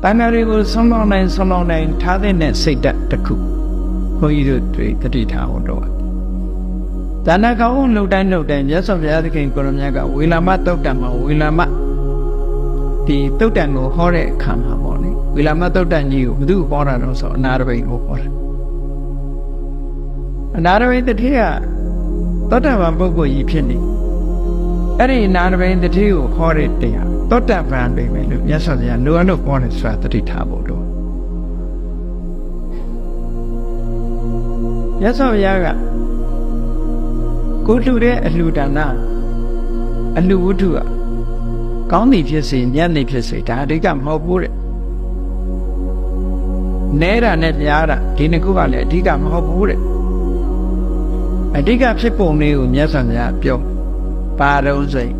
တဏှာတွေကိုဆုံးလောင်းနိုင်ထားတဲ့စိတ်ဓာတ်တစ်ခုဘုန်းကြီးတို့တွေတတိထားအောင်တော့ဒါနကောင်းလှုပ်တိုင်းမြတ်စွာဘုရားသခင်ကိုရမြတ်ကဝေလာမတုတ်တံမှာဝေလာမဒီတုတ်တံကိုဟောတဲ့အခါမှာပေါ့လေဝေလာမတုတ်တံကြီးကိုဘယ်သူဟောတာတော့ဆိုအနာရဘိန်ကိုဟောတာအနာရဘိန်တတိယသောတာပန်ပုဂ္ဂိုလ်ကြီးဖြစ်နေအဲ့ဒီအနာရဘိန်တတိကိုဟောတဲ့တရားသောတာပန်ပဲလို့မြတ်စွာဘုရားလိုအပ်လို့ဟောတယ်ဆိုတာတတိထားဖို့တော့မြတ်စွာဘုရားကကိုလှူတဲ့အလှူဒါနအလှူဝတ္ထုကကောင်းသည်ဖြစ်စေညံ့သည်ဖြစ်စေဒါအဓိကမဟုတ်ဘူးတဲ့နဲတာနဲ့များတာဒီနှစ်ခုကလည်းအဓိကမဟုတ်ဘူးတဲ့အဓိကဖြစ်ပုံလေးကိုမြတ်စွာဘုရားပြောပါတော့စိတ်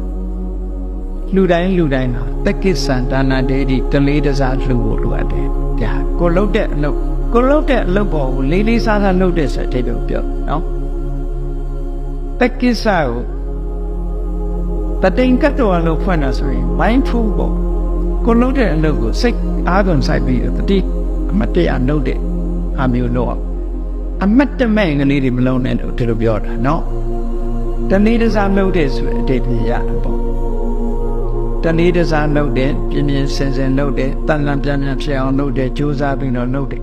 လှူတိုင်းဟာတက္ကိစ္ဆန္ဒနာဒေတိတလေးတစားလှူဖို့လိုအပ်တယ်ဒါကိုလှုပ်တဲ့အလုပ်ပေါ်ကိုလေးလေးစားစားလှုပ်တဲ့ဆိုတဲ့အဓိပ္ပာယ်ပြောနော်တက္ကိစ္ဆာကိုတတိန်ကတ်တော်လို့ဖွင့်တာဆိုရင် mindful ပေါ့ကိုလှုပ်တဲ့အလုပ်ကိုစိတ်အားသွန်စိုက်ပြီးတတိအမတ်တရနှုတ်တဲ့အမျိုးလို့အမတ်တမဲ့ကလေးတွေမလုံးနဲ့လို့ဒီလိုပြောတာနော်တလေးတစားလှုပ်တဲ့ဆိုတဲ့အဓိပ္ပာယ်ရတယ်ပေါ့တလေးတစားလှုပ်တဲ့ပြင်းပြင်းစင်လှုပ်တဲ့တန်တန်ပြန်ဖြစ်အောင်လှုပ်တဲ့ကြိုးစားပြီးတော့လှုပ်တဲ့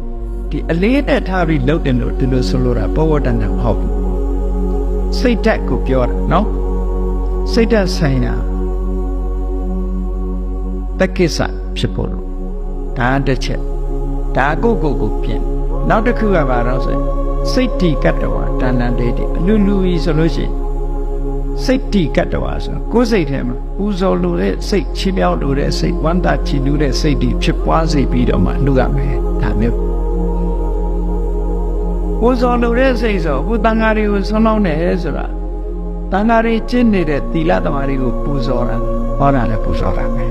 ဒီအလေးနဲ့ထားပြီးလှုပ်တယ်လို့ဒီလိုဆိုလိုတာဘောဝတ္တန်မဟုတ်ဘူးစိတ်ဓာတ်ကိုပြောတာနော်စိတ်ဓာတ်ဆိုင်ရာတက္ကိစ္စဖြစ်ဖို့လို့ဒါတစ်ချက်ဒါကိုပြင်နောက်တစ်ခုကဘာလို့ဆိုစိတ်တိကတ္တဝါတဏ္ဍန်တေတိအလူကြီးဆိုလို့ရှိရင်စိတ်တိကတ္တဝါဆိုကိုယ်စိတ်ထဲမှာပူဇော်လိုတဲ့စိတ်ချီးမြှောက်လိုတဲ့စိတ်ဝမ်းသာချီးနူးတဲ့စိတ်တွေဖြစ်ပွားစေပြီးတော့မှလှူရမယ်ဒါမျိုးပူဇော်လိုတဲ့စိတ်ဆိုအခုတန်ဃာတွေကိုဆွမ်းလောင်းတယ်ဆိုတာတန်ဃာတွေကျင့်နေတဲ့သီလသမားတွေကိုပူဇော်တာဟောတာလည်းပူဇော်တာပဲ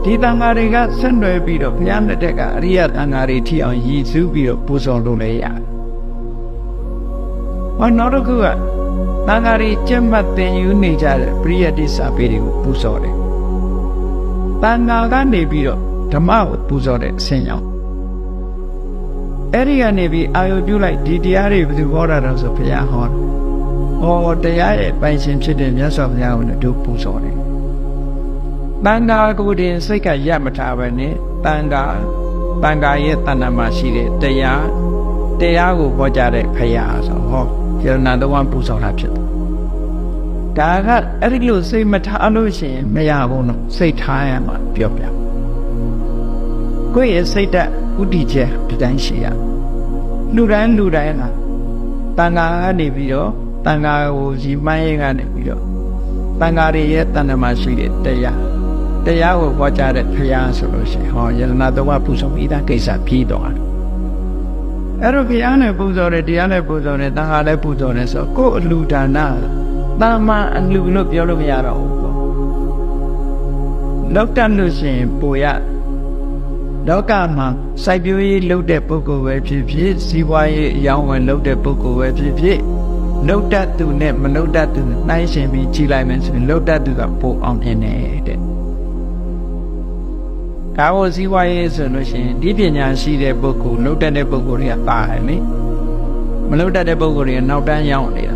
ဒီတန်ဃာတွေကဆက်နွယ်ပြီးတော့ဘုရားလက်ထက်ကအရိယတန်ဃာတွေထီအောင်ရည်စူးပြီးတော့ပူဇော်လို့လည်းရတယ်ဟောနောက်တစ်ခုကတန်ဃာတွေကျင့်မှတ်သင်ယူနေကြတဲ့ပရိယတ္တိစာပေတွေကိုပူဇော်တယ်တန်ဃာကနေပြီးတော့ဓမ္မကိုပူဇော်တဲ့အစဉ်ရောက်အဲ့ဒီကနေပြီးအာယုပြုလိုက်ဒီတရားတွေဘယ်သူဟောတာတော့ဆိုဘုရားဟောတယ်။ဟောတရားရဲ့ပိုင်ရှင်ဖြစ်တဲ့မြတ်စွာဘုရားကိုလည်းတို့ပူဇော်တယ်။တန်ခါကိုယ်တင်စိတ်ကရပ်မထားပဲနဲ့တန်ခါရဲ့တဏ္ဍာမှာရှိတဲ့တရားကိုဟောကြားတဲ့ဘုရားဆိုဟောယရဏတော်ဝန်ပူဇော်တာဖြစ်တယ်။ဒါကအဲ့ဒီလိုစိတ်မထားလို့ရှိရင်မရဘူးနော်စိတ်ထားရမှာပြောပြ။ကိုယ့်ရဲ့စိတ်ဓာတ်ဥတည်ချက်ဒီတိုင်းရှိရလူတိုင်းဟာတန်ခါကနေပြီးတော့တန်ခါကိုရီမှန်းရဲကနေပြီးတော့တန်ခါတွေရဲ့တဏ္ဍာမှာရှိတဲ့တရားကိုဟောကြားတဲ့ဘုရားဆိုလို့ရှိရင်ဟောယရဏတော်ဝပူဇော်ပြီးသားကိစ္စပြီးတော့အဲ့တော့ဘုရားနဲ့ပူဇော်တယ်တရားနဲ့ပူဇော်တယ်တန်ခါလည်းပူဇော်တယ်ဆိုကိုယ်အလှူဒါနတာမန်အလှူလို့ပြောလို့မရတော့ဘူးပေါ့လောက်တတ်လို့ရှိရင်ပူရလောကမှာစိုက်ပျိုးရေးလုပ်တဲ့ပုဂ္ဂိုလ်ပဲဖြစ်ဖြစ်စီးပွားရေးအယောင်းဝယ်လုပ်တဲ့ပုဂ္ဂိုလ်ပဲဖြစ်ဖြစ်လုပ်တတ်သူနဲ့မလုပ်တတ်သူနှိုင်းယှဉ်ပြီးကြည့်လိုက်မယ်ဆိုရင်လုပ်တတ်သူကပိုအောင်မြင်တဲ့ဒါကိုစီးပွားရေးဆိုလို့ရှိရင်ဒီပညာရှိတဲ့ပုဂ္ဂိုလ်လုပ်တတ်တဲ့ပုဂ္ဂိုလ်တွေကပါတယ်လေမလုပ်တတ်တဲ့ပုဂ္ဂိုလ်တွေကနောက်တန်းရောက်နေတာ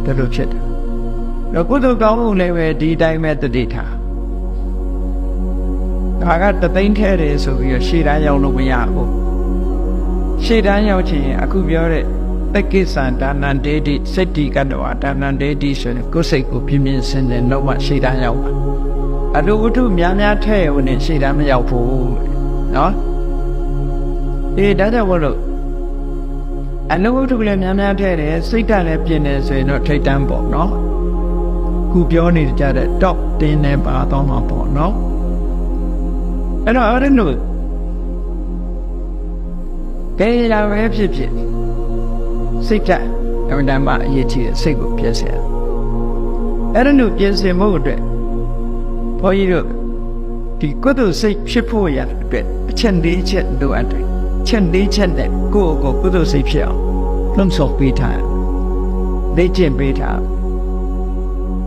ဒါလိုဖြစ်တယ်တော့ကုသိုလ်ကောင်းမှုလည်းပဲဒီတိုင်းပဲတတိထားဒါကတသိန်းထဲတယ်ဆိုပြီးတော့ရှေ့တန်းရောက်လို့မရဘူးရှေ့တန်းရောက်ချင်အခုပြောတဲ့တက္ကိစ္ဆန္ဒနာဒေတိစိတ်တိကတ္တဝါဒါနန္ဒေတိဆိုရင်ကိုယ်စိတ်ကိုပြင်းပြင်းစင်စင်လုံးဝရှေ့တန်းရောက်ပါအလိုဝတ္ထုများထဲဝင်နေရှေ့တန်းမရောက်ဘူးနော်ဒါကြောင့်မို့လို့အလိုဝတ္ထုလည်းများထဲတယ်စိတ်ဓာတ်လည်းပြင်းနေဆိုရင်တော့ထိတ်တန်းပေါ့နော်ခုပြောနေကြတဲ့ top 10နဲ့ပါတော့မှာပေါ့နော်အဲ့တော့အဲ့လိုကဲရပဲဖြစ်စိတ်ဓာတ်အမှန်တမ်းအရေးကြီးတဲ့စိတ်ကိုပြည့်စင်အဲ့လိုပြည့်စင်မှုအတွက်ဘုန်းကြီးတို့ဒီကုသိုလ်စိတ်ဖြစ်ဖို့ရတဲ့အတွက်အချက်၄ချက်လိုအပ်တယ်ချက်၄ချက်နဲ့ကိုယ့်ကိုကုသိုလ်စိတ်ဖြစ်အောင်လှုံ့ဆော်ပေးထားလေ့ကျင့်ပေးထား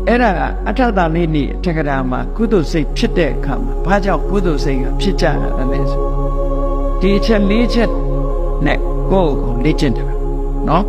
အဲ့ဒါကအထတာလေးနေတက္ကရာမှာကုသိုလ်စိတ်ဖြစ်တဲ့အခါမှာဘာကြောင့်ကုသိုလ်စိတ်ကဖြစ်ကြတာလဲဆိုဒီအချက်၄ချက်နဲ့ကိုယ့်ကိုလေ့ကျင့်တယ်နော်